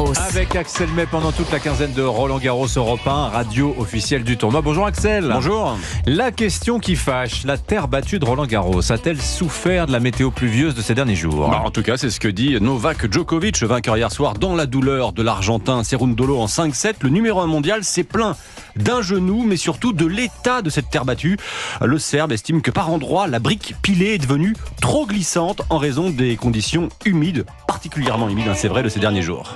Garros. Avec Axel May pendant toute la quinzaine de Roland Garros Europe 1, radio officielle du tournoi. Bonjour Axel. Bonjour. La question qui fâche, la terre battue de Roland Garros a-t-elle souffert de la météo pluvieuse de ces derniers jours ? En tout cas, c'est ce que dit Novak Djokovic, vainqueur hier soir dans la douleur de l'Argentin Cerundolo en 5-7. Le numéro 1 mondial s'est plaint d'un genou, mais surtout de l'état de cette terre battue. Le Serbe estime que par endroits, la brique pilée est devenue trop glissante en raison des conditions humides, particulièrement humides, c'est vrai, de ces derniers jours.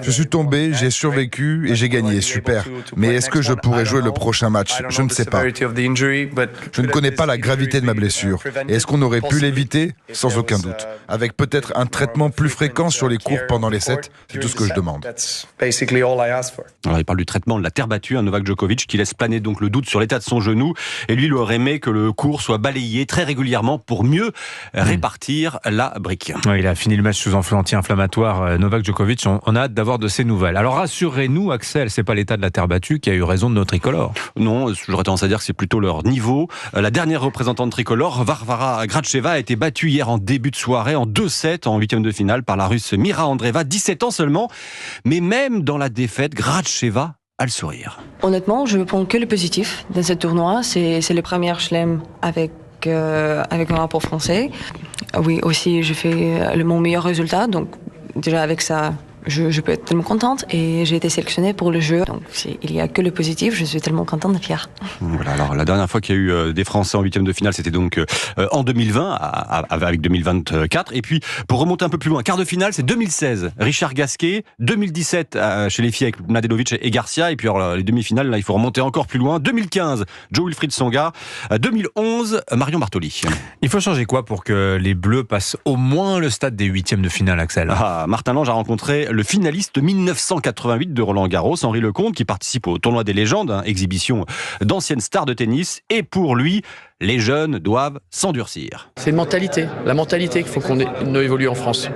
Je suis tombé, j'ai survécu et j'ai gagné, super. Mais est-ce que je pourrais jouer le prochain match ? Je ne sais pas. Je ne connais pas la gravité de ma blessure. Et est-ce qu'on aurait pu l'éviter ? Sans aucun doute. Avec peut-être un traitement plus fréquent sur les cours pendant les sets, c'est tout ce que je demande. Alors, il parle du traitement de la terre battue, Novak Djokovic, qui laisse planer donc le doute sur l'état de son genou. Et lui, il aurait aimé que le court soit balayé très régulièrement pour mieux répartir la brique. Ouais, il a fini le match sous anti-inflammatoire. Novak Djokovic, on a hâte d'avoir de ses nouvelles. Alors rassurez-nous Axel, c'est pas l'état de la terre battue qui a eu raison de nos tricolores. Non, j'aurais tendance à dire que c'est plutôt leur niveau. La dernière représentante tricolore, Varvara Gracheva, a été battue hier en début de soirée en 2-7 en huitième de finale par la Russe Mira Andreeva, 17 ans seulement. Mais même dans la défaite, Gracheva a le sourire. Honnêtement, je prends que le positif dans ce tournoi. C'est le premier chelem avec un rapport français. Oui, aussi, j'ai fait mon meilleur résultat, donc déjà avec ça, je peux être tellement contente et j'ai été sélectionnée pour le jeu. Donc il n'y a que le positif, je suis tellement contente et fière. Voilà, alors la dernière fois qu'il y a eu des Français en huitième de finale, c'était donc en 2020 avec 2024. Et puis pour remonter un peu plus loin, quart de finale, c'est 2016, Richard Gasquet, 2017 chez les filles avec Mladenovic et Garcia. Et puis alors, les demi-finales, là, il faut remonter encore plus loin. 2015, Joe Wilfried Tsonga. 2011, Marion Bartoli. Il faut changer quoi pour que les Bleus passent au moins le stade des huitièmes de finale, Axel ? Martin Lange a rencontré le finaliste 1988 de Roland Garros, Henri Lecomte, qui participe au tournoi des légendes, exhibition d'anciennes stars de tennis. Et pour lui, les jeunes doivent s'endurcir. C'est une mentalité, la mentalité qu'il faut qu'on évolue en France.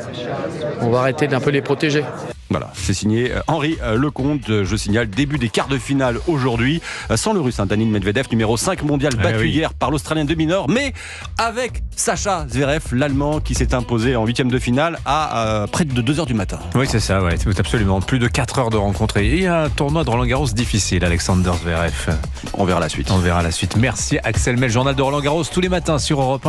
On va arrêter d'un peu les protéger. Voilà, c'est signé Henri Lecomte. Je signale, début des quarts de finale aujourd'hui, sans le russe, Danil Medvedev, numéro 5 mondial, battu hier par l'Australien demi-nord, mais avec Sacha Zverev, l'Allemand, qui s'est imposé en huitième de finale à près de 2h du matin. Oui, c'est ça, ouais, c'est absolument. Plus de 4 heures de rencontre. Et il y a un tournoi de Roland Garros difficile, Alexander Zverev. On verra la suite. On verra la suite. Merci Axel May, le journal de Roland Garros tous les matins sur Europe 1.